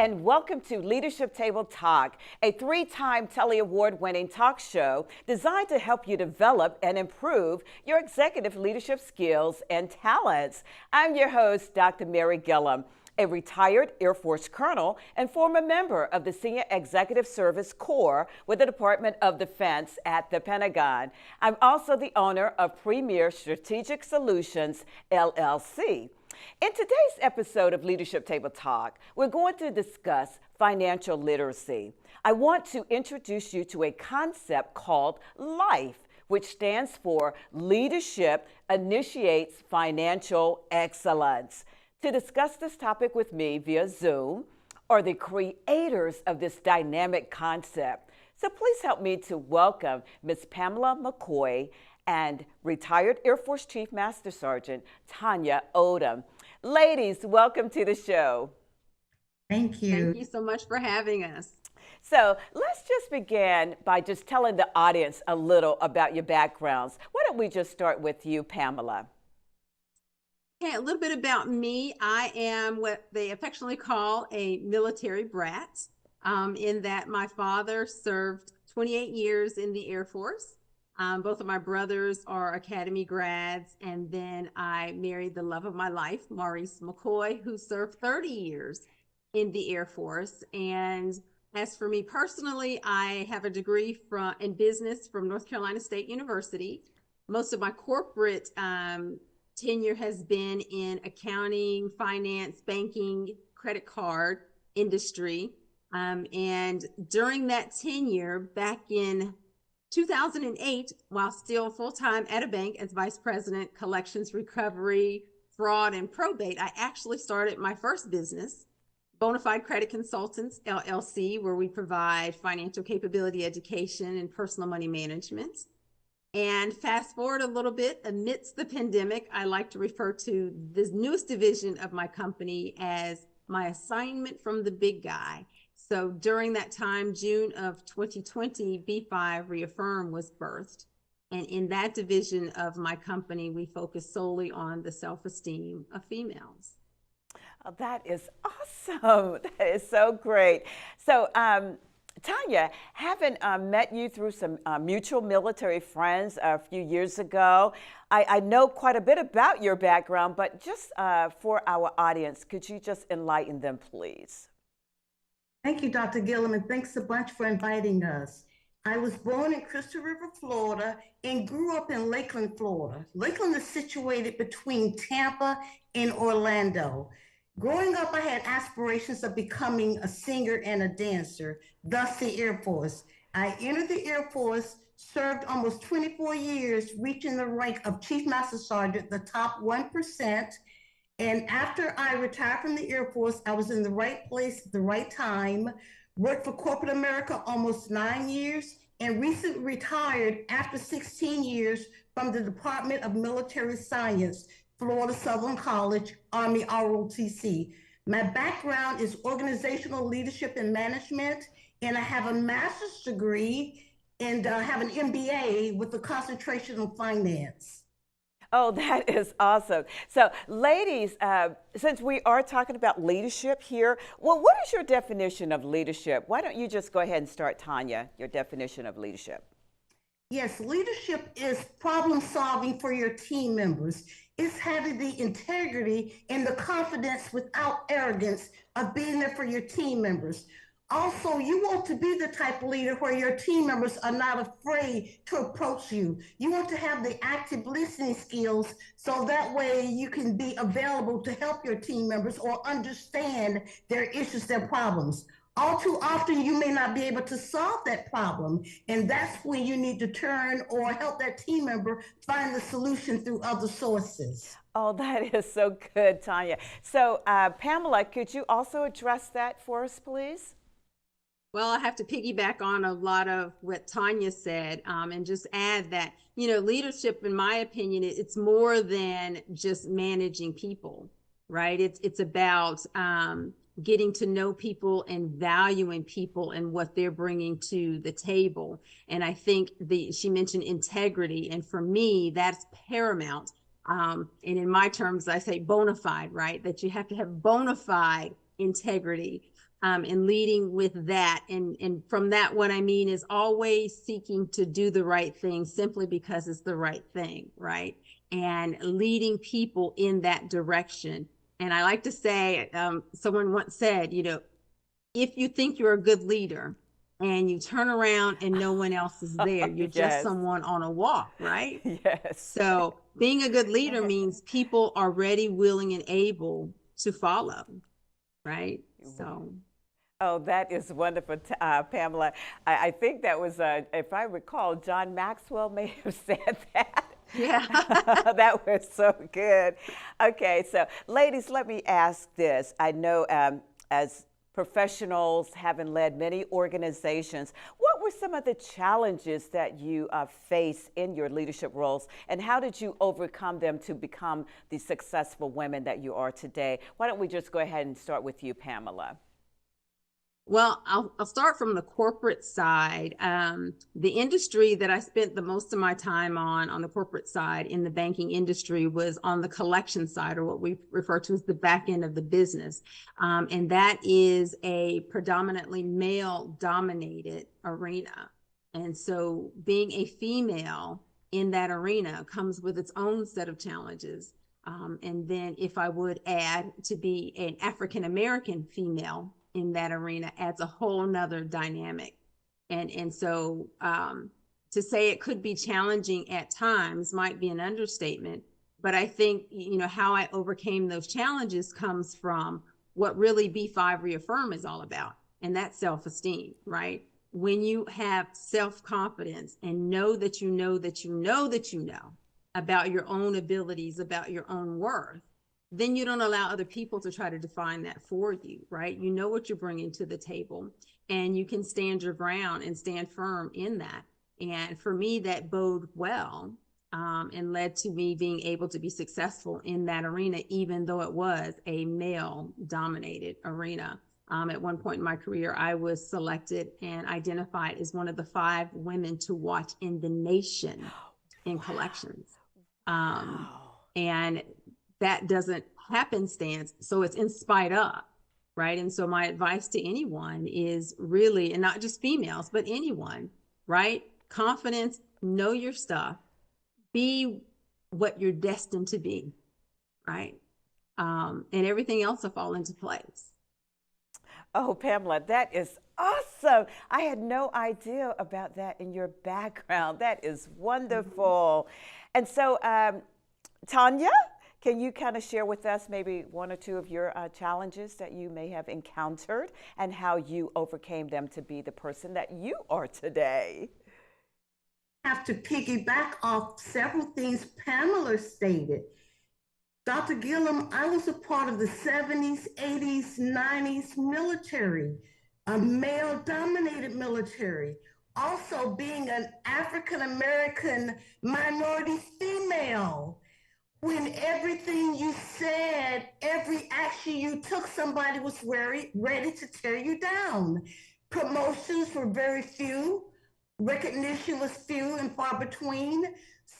and welcome to Leadership Table Talk, a three-time Telly Award-winning talk show designed to help you develop and improve your executive leadership skills and talents. I'm your host, Dr. Mary Gilliam, a retired Air Force colonel and former member of the Senior Executive Service Corps with the Department of Defense at the Pentagon. I'm also the owner of Premier Strategic Solutions, LLC. In today's episode of Leadership Table Talk, we're going to discuss financial literacy. I want to introduce you to a concept called LIFE, which stands for Leadership Initiates Financial Excellence. To discuss this topic with me via Zoom are the creators of this dynamic concept. So please help me to welcome Ms. Pamala McCoy and retired Air Force Chief Master Sergeant Tonia Oldham. Ladies, welcome to the show. Thank you. Thank you so much for having us. So let's just begin by just telling the audience a little about your backgrounds. Why don't we just start with you, Pamala? Okay, a little bit about me. I am what they affectionately call a military brat, in that my father served 28 years in the Air Force. Both of my brothers are academy grads, and then I married the love of my life, Maurice McCoy, who served 30 years in the Air Force. And as for me personally, I have a degree in business from North Carolina State University. Most of my corporate tenure has been in accounting, finance, banking, credit card industry. And during that tenure, back in 2008, while still full-time at a bank as vice president, collections, recovery, fraud, and probate, I actually started my first business, Bonafide Credit Consultants, LLC, where we provide financial capability education and personal money management. And fast forward a little bit, amidst the pandemic, I like to refer to this newest division of my company as my assignment from the big guy. So during that time, June of 2020, B5 Reaffirm was birthed. And in that division of my company, we focus solely on the self-esteem of females. Oh, that is awesome. That is so great. So, Tonia, having met you through some mutual military friends a few years ago, I know quite a bit about your background, but just for our audience, could you just enlighten them, please? Thank you, Dr. Gilliam, and thanks a bunch for inviting us. I was born in Crystal River, Florida, and grew up in Lakeland, Florida. Lakeland is situated between Tampa and Orlando. Growing up, I had aspirations of becoming a singer and a dancer, thus the Air Force. I entered the Air Force, served almost 24 years, reaching the rank of Chief Master Sergeant, the top 1%. And after I retired from the Air Force, I was in the right place at the right time, worked for corporate America almost 9 years, and recently retired after 16 years from the Department of Military Science, Florida Southern College, Army ROTC. My background is organizational leadership and management, and I have a master's degree and have an MBA with a concentration on finance. Oh, that is awesome. So, ladies, since we are talking about leadership here, well, what is your definition of leadership? Why don't you just go ahead and start, Tonia, your definition of leadership? Yes, leadership is problem solving for your team members. It's having the integrity and the confidence without arrogance of being there for your team members. Also, you want to be the type of leader where your team members are not afraid to approach you. You want to have the active listening skills so that way you can be available to help your team members or understand their issues, their problems. All too often, you may not be able to solve that problem, and that's when you need to turn or help that team member find the solution through other sources. Oh, that is so good, Tonia. So, Pamala, could you also address that for us, please? Well, I have to piggyback on a lot of what Tonia said, and just add that, leadership, in my opinion, it's more than just managing people, right? It's about getting to know people and valuing people and what they're bringing to the table. And I think she mentioned integrity, and for me, that's paramount. And in my terms, I say bona fide, right? That you have to have bona fide integrity and leading with that. And from that, what I mean is always seeking to do the right thing simply because it's the right thing, right? And leading people in that direction. And I like to say, someone once said, if you think you're a good leader and you turn around and no one else is there, you're Yes. just someone on a walk, right? Yes. So being a good leader means people are ready, willing, and able to follow, right? So. Oh, that is wonderful, Pamela. I think that was, if I recall, John Maxwell may have said that. Yeah. That was so good. Okay, so ladies, let me ask this. I know as professionals, having led many organizations, what were some of the challenges that you faced in your leadership roles, and how did you overcome them to become the successful women that you are today? Why don't we just go ahead and start with you, Pamela? Well, I'll start from the corporate side. The industry that I spent the most of my time on the corporate side in the banking industry was on the collection side, or what we refer to as the back end of the business. And that is a predominantly male-dominated arena. And so being a female in that arena comes with its own set of challenges. And then if I would add to be an African-American female in that arena adds a whole nother dynamic. And so to say it could be challenging at times might be an understatement, but I think, how I overcame those challenges comes from what really B5 Reaffirm is all about. And that's self-esteem, right? When you have self-confidence and know that you know that you know that you know about your own abilities, about your own worth, then you don't allow other people to try to define that for you, right? You know what you're bringing to the table, and you can stand your ground and stand firm in that. And for me, that bode well and led to me being able to be successful in that arena, even though it was a male-dominated arena. At one point in my career, I was selected and identified as one of the 5 women to watch in the nation in collections. And that doesn't happenstance, so it's in spite of, right? And so my advice to anyone is really, and not just females, but anyone, right? Confidence, know your stuff, be what you're destined to be, right? And everything else will fall into place. Oh, Pamela, that is awesome. I had no idea about that in your background. That is wonderful. And so, Tonia, can you kind of share with us maybe 1 or 2 of your challenges that you may have encountered and how you overcame them to be the person that you are today? I have to piggyback off several things Pamela stated. Dr. Gilliam, I was a part of the 70s, 80s, 90s military, a male-dominated military. Also being an African-American minority female. When everything you said, every action you took, somebody was ready to tear you down. Promotions were very few. Recognition was few and far between.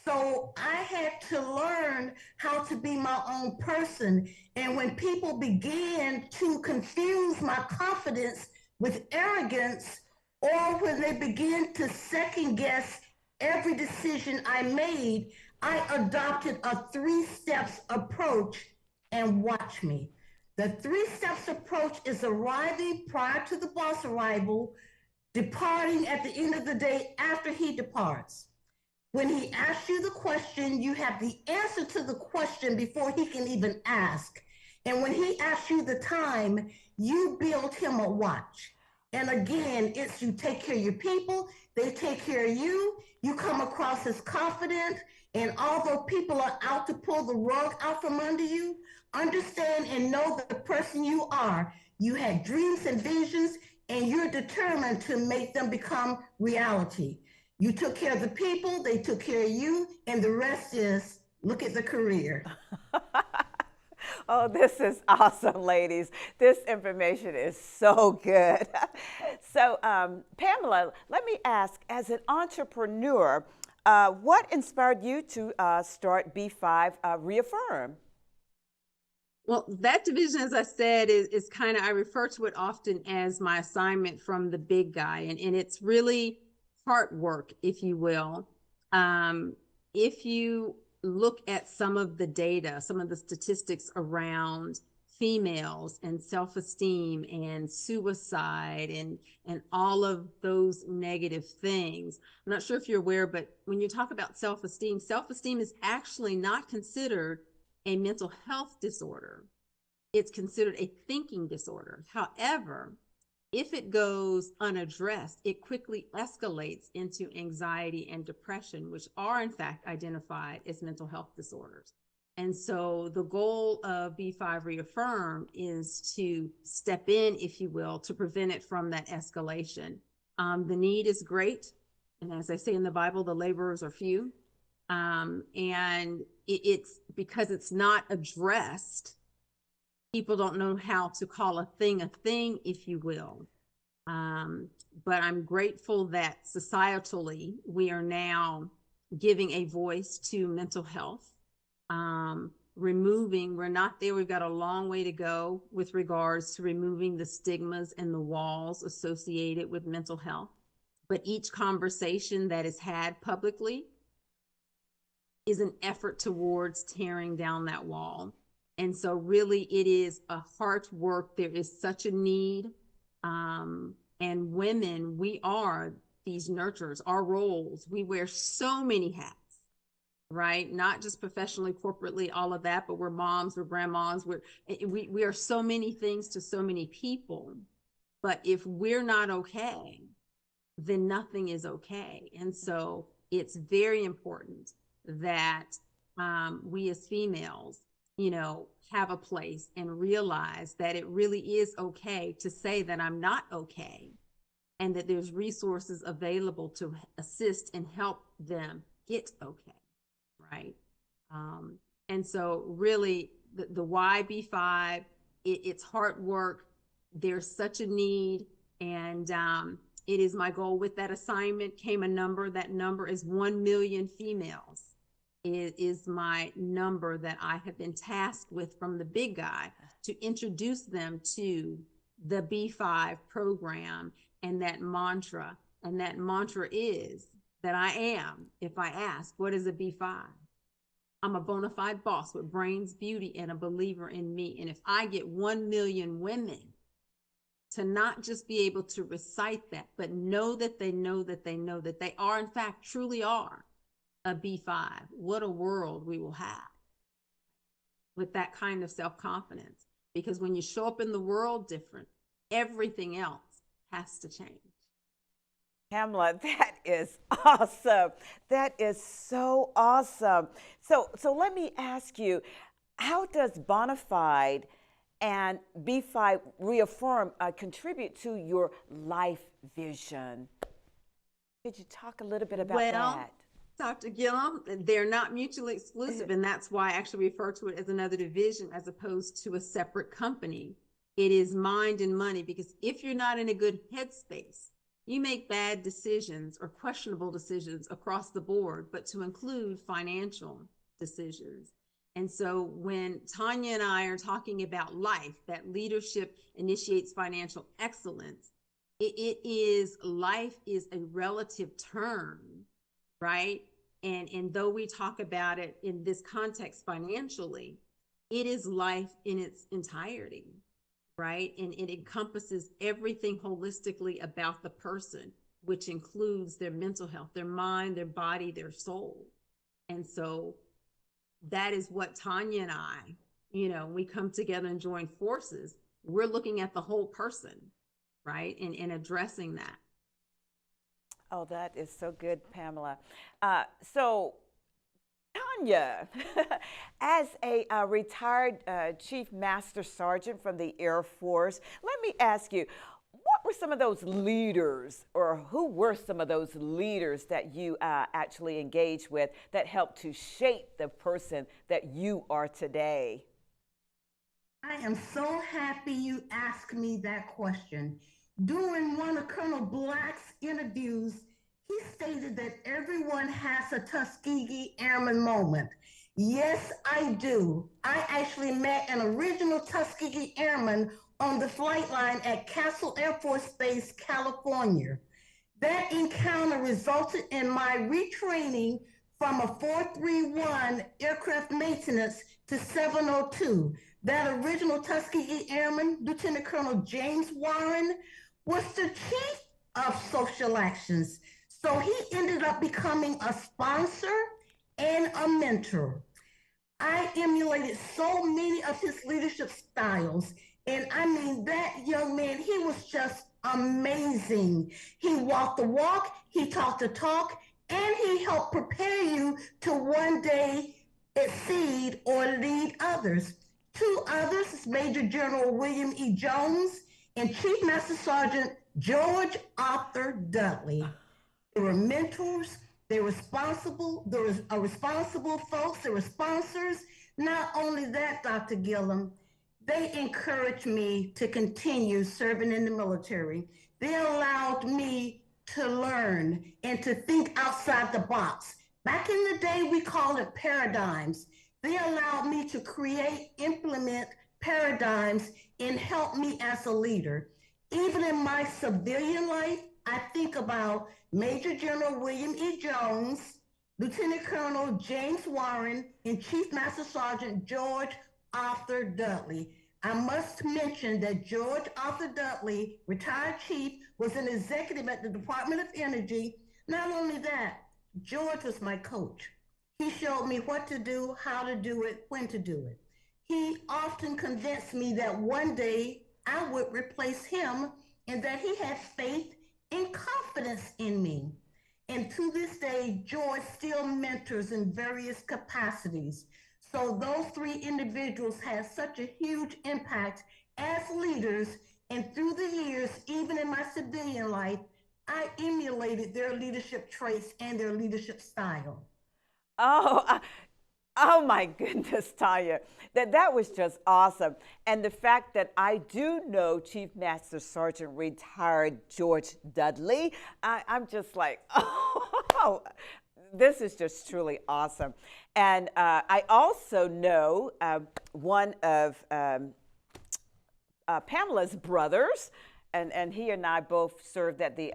So I had to learn how to be my own person. And when people began to confuse my confidence with arrogance, or when they began to second guess every decision I made, I adopted a 3 steps approach, and watch me. The 3 steps approach is arriving prior to the boss arrival, departing at the end of the day after he departs. When he asks you the question, you have the answer to the question before he can even ask. And when he asks you the time, you build him a watch. And again, it's you take care of your people, they take care of you, you come across as confident, and although people are out to pull the rug out from under you, understand and know the person you are. You had dreams and visions, and you're determined to make them become reality. You took care of the people, they took care of you, and the rest is, look at the career. Oh, this is awesome, ladies. This information is so good. So, Pamela, let me ask, as an entrepreneur, what inspired you to start B5 Reaffirm? Well, that division, as I said, is kind of, I refer to it often as my assignment from the big guy. And it's really heart work, if you will. If you look at some of the data, some of the statistics around females and self-esteem and suicide and all of those negative things. I'm not sure if you're aware, but when you talk about self-esteem, self-esteem is actually not considered a mental health disorder. It's considered a thinking disorder. However, if it goes unaddressed, it quickly escalates into anxiety and depression, which are in fact identified as mental health disorders. And so the goal of B5 Reaffirm is to step in, if you will, to prevent it from that escalation. The need is great. And as I say in the Bible, the laborers are few. And it's because it's not addressed, people don't know how to call a thing, if you will. But I'm grateful that societally we are now giving a voice to mental health. We're not there. We've got a long way to go with regards to removing the stigmas and the walls associated with mental health. But each conversation that is had publicly is an effort towards tearing down that wall. And so really it is a heart work. There is such a need. And women, we are these nurturers, our roles. We wear so many hats, right? Not just professionally, corporately, all of that, but we're moms, we're grandmas, we are so many things to so many people. But if we're not okay, then nothing is okay. And so it's very important that we as females, have a place and realize that it really is okay to say that I'm not okay, and that there's resources available to assist and help them get okay, right? And so really the why B5, it's hard work. There's such a need, and it is my goal. With that assignment came a number. That number is 1 million females. It is my number that I have been tasked with from the big guy to introduce them to the B5 program and that mantra. And that mantra is that I am, if I ask, what is a B5? I'm a bona fide boss with brains, beauty, and a believer in me. And if I get 1 million women to not just be able to recite that, but know that they know that they know that they are, in fact, truly are a B5, what a world we will have with that kind of self-confidence. Because when you show up in the world different, everything else has to change. Pamela, that is awesome. That is so awesome. So let me ask you, how does Bonafide and B5 Reaffirm contribute to your life vision? Could you talk a little bit about that? Dr. Gilliam, they're not mutually exclusive, and that's why I actually refer to it as another division as opposed to a separate company. It is mind and money, because if you're not in a good headspace, you make bad decisions or questionable decisions across the board, but to include financial decisions. And so when Tonia and I are talking about life, that leadership initiates financial excellence, life is a relative term, right? And though we talk about it in this context financially, it is life in its entirety, right? And it encompasses everything holistically about the person, which includes their mental health, their mind, their body, their soul. And so that is what Tonia and I, we come together and join forces. We're looking at the whole person, right? And addressing that. Oh, that is so good, Pamela. So, Tonia, as a retired Chief Master Sergeant from the Air Force, let me ask you, what were some of those leaders, or who were some of those leaders that you actually engaged with that helped to shape the person that you are today? I am so happy you asked me that question. During one of Colonel Black's interviews, he stated that everyone has a Tuskegee Airman moment. Yes, I do. I actually met an original Tuskegee Airman on the flight line at Castle Air Force Base, California. That encounter resulted in my retraining from a 431 aircraft maintenance to 702. That original Tuskegee Airman, Lieutenant Colonel James Warren, was the chief of social actions. So he ended up becoming a sponsor and a mentor. I emulated so many of his leadership styles. And I mean, that young man, he was just amazing. He walked the walk, he talked the talk, and he helped prepare you to one day exceed or lead others. Two others is Major General William E. Jones and Chief Master Sergeant George Arthur Dudley. They were mentors. They're responsible. They're responsible folks. They were sponsors. Not only that, Dr. Gilliam, they encouraged me to continue serving in the military. They allowed me to learn and to think outside the box. Back in the day, we called it paradigms. They allowed me to create, implement paradigms, and help me as a leader. Even in my civilian life, I think about Major General William E. Jones, Lieutenant Colonel James Warren, and Chief Master Sergeant George Arthur Dudley. I must mention that George Arthur Dudley, retired chief, was an executive at the Department of Energy. Not only that, George was my coach. He showed me what to do, how to do it, when to do it. He often convinced me that one day I would replace him and that he had faith and confidence in me. And to this day, George still mentors in various capacities. So those three individuals had such a huge impact as leaders. And through the years, even in my civilian life, I emulated their leadership traits and their leadership style. Oh, oh my goodness, Tanya, that was just awesome. And the fact that I do know Chief Master Sergeant retired George Dudley, I'm just like, oh, this is just truly awesome. And I also know one of Pamela's brothers, and he and I both served at the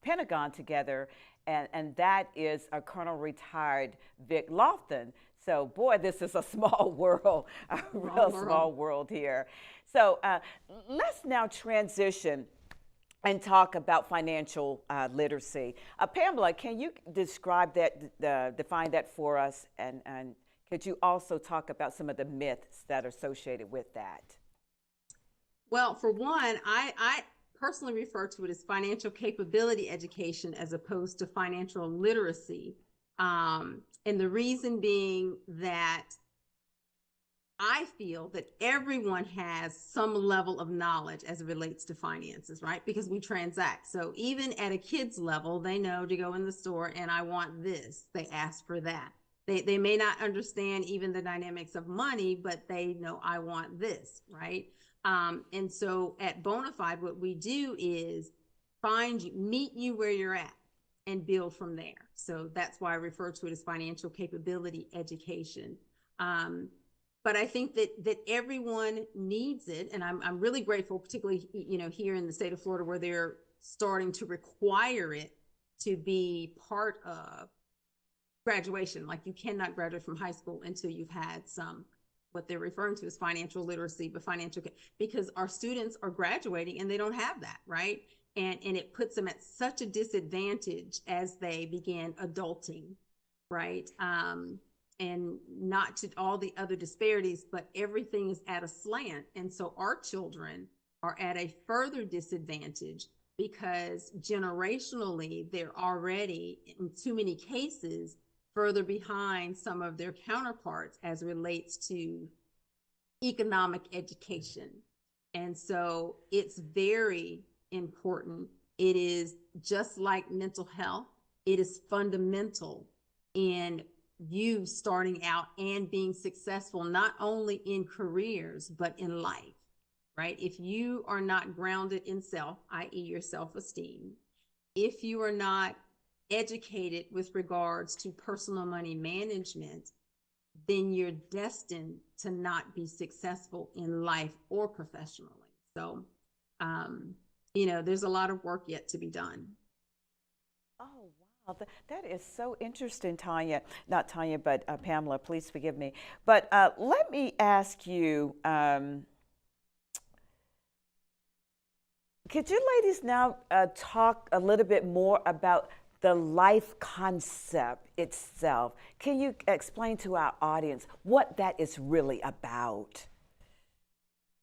Pentagon together, and that is a Colonel retired Vic Lofton. So, boy, this is a small world, a real small world here. So, let's now transition and talk about financial literacy. Pamela, can you describe that, define that for us, and could you also talk about some of the myths that are associated with that? Well, for one, I personally refer to it as financial capability education as opposed to financial literacy. And the reason being that I feel that everyone has some level of knowledge as it relates to finances, right? Because we transact. So even at a kid's level, they know to go in the store and I want this. They ask for that. They may not understand even the dynamics of money, but they know I want this, right? And so at Bonafide, what we do is meet you where you're at and build from there. So that's why I refer to it as financial capability education. But I think that everyone needs it, and I'm really grateful, particularly here in the state of Florida, where they're starting to require it to be part of graduation. Like you cannot graduate from high school until you've had some what they're referring to as financial literacy, but because our students are graduating and they don't have that, right? And it puts them at such a disadvantage as they begin adulting, right? And not to all the other disparities, but everything is at a slant. And so our children are at a further disadvantage because generationally, they're already, in too many cases, further behind some of their counterparts as it relates to economic education. And so it's very important. It is just like mental health. It is fundamental in you starting out and being successful, not only in careers, but in life, right? If you are not grounded in self, i.e. your self-esteem, if you are not educated with regards to personal money management, then you're destined to not be successful in life or professionally. So, there's a lot of work yet to be done. Oh, wow. That is so interesting, Tonia. Not Tonia, but Pamela, please forgive me. But let me ask you, could you ladies now talk a little bit more about the life concept itself? Can you explain to our audience what that is really about?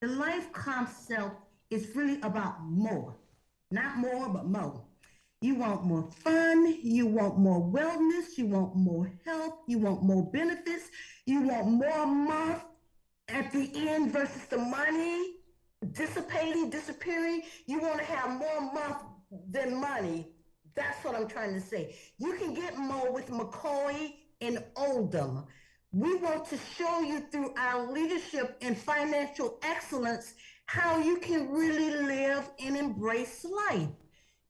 The life concept is really about more, not more, but more. You want more fun, you want more wellness, you want more health, you want more benefits, you want more month at the end versus the money disappearing. You want to have more month than money. That's what I'm trying to say. You can get more with McCoy and Oldham. We want to show you through our leadership and financial excellence how you can really live and embrace life.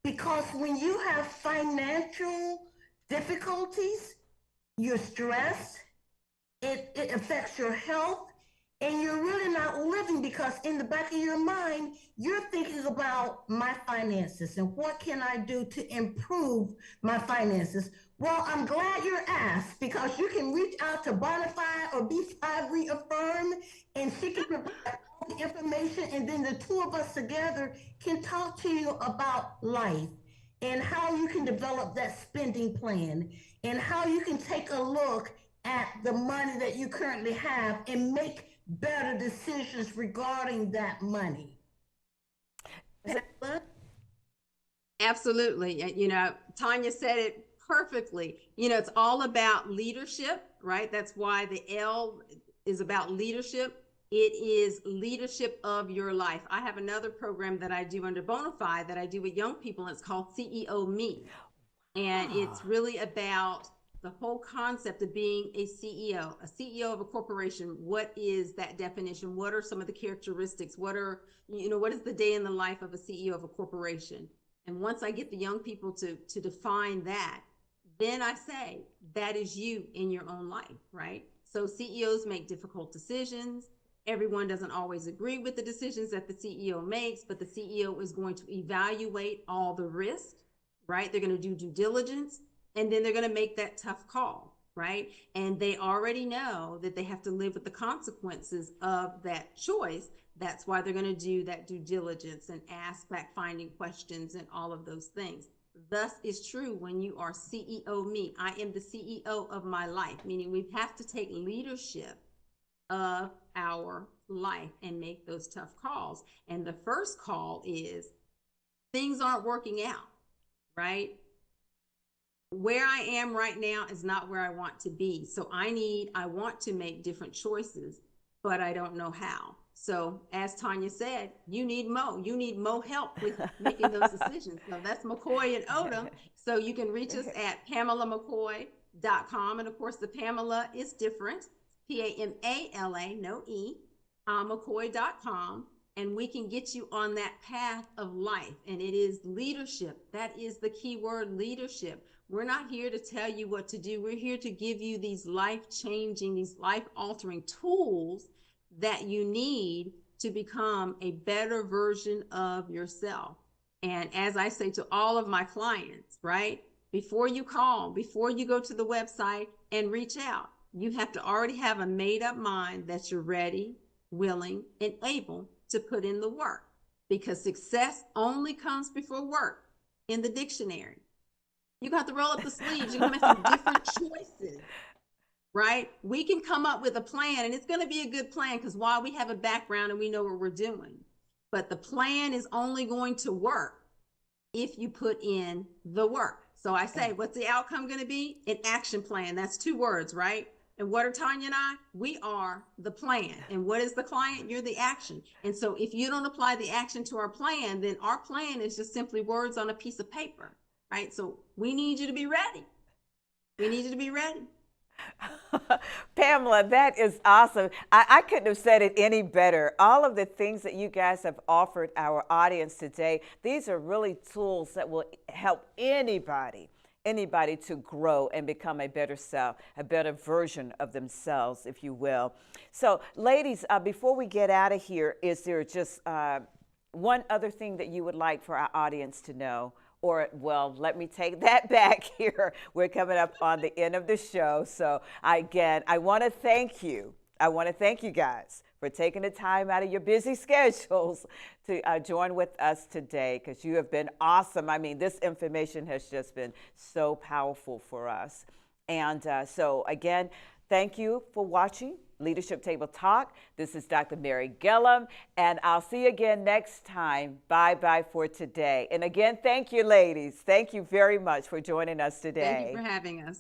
Because when you have financial difficulties, you're stressed, it affects your health, and you're really not living because in the back of your mind, you're thinking about my finances and what can I do to improve my finances. Well, I'm glad you're asked because you can reach out to Bonafide or B5 Reaffirm and she can provide all the information, and then the two of us together can talk to you about life and how you can develop that spending plan and how you can take a look at the money that you currently have and make better decisions regarding that money. Absolutely. Tonia said it perfectly. It's all about leadership, right? That's why the L is about leadership. It is leadership of your life. I have another program that I do under Bonafide that I do with young people, and it's called CEO Me. And it's really about the whole concept of being a CEO of a corporation. What is that definition? What are some of the characteristics? What is the day in the life of a CEO of a corporation? And once I get the young people to define that, then I say, that is you in your own life, right? So CEOs make difficult decisions. Everyone doesn't always agree with the decisions that the CEO makes, but the CEO is going to evaluate all the risks, right? They're going to do due diligence, and then they're going to make that tough call, right? And they already know that they have to live with the consequences of that choice. That's why they're going to do that due diligence and ask fact-finding questions and all of those things. Thus is true when you are CEO Me. I am the CEO of my life, meaning we have to take leadership of our life and make those tough calls. And the first call is things aren't working out, right? Where I am right now is not where I want to be. So I want to make different choices, but I don't know how. So as Tonia said, you need Mo help with making those decisions. So that's McCoy and Oldham. So you can reach us at PamalaMcCoy.com. And of course, the Pamela is different. Pamala, no E, McCoy.com. And we can get you on that path of life. And it is leadership. That is the key word, leadership. We're not here to tell you what to do. We're here to give you these life-changing, these life-altering tools that you need to become a better version of yourself. And as I say to all of my clients, right, before you call, before you go to the website and reach out, you have to already have a made-up mind that you're ready, willing, and able to put in the work, because success only comes before work in the dictionary. You got to roll up the sleeves. You're going to make some different choices, right? We can come up with a plan, and it's going to be a good plan because while we have a background and we know what we're doing, but the plan is only going to work if you put in the work. So I say, what's the outcome going to be? An action plan. That's 2 words, right? And what are Tonia and I? We are the plan. And what is the client? You're the action. And so if you don't apply the action to our plan, then our plan is just simply words on a piece of paper, right? So we need you to be ready. We need you to be ready. Pamela, that is awesome. I couldn't have said it any better. All of the things that you guys have offered our audience today, these are really tools that will help anybody anybody to grow and become a better self, a better version of themselves, if you will. So, ladies, before we get out of here, is there just one other thing that you would like for our audience to know? Or, well, let me take that back here. We're coming up on the end of the show. So, again, I want to thank you. I want to thank you guys for taking the time out of your busy schedules to join with us today, because you have been awesome. I mean, this information has just been so powerful for us. And so, again, thank you for watching Leadership Table Talk. This is Dr. Mary Gilliam, and I'll see you again next time. Bye-bye for today. And again, thank you, ladies. Thank you very much for joining us today. Thank you for having us.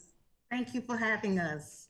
Thank you for having us.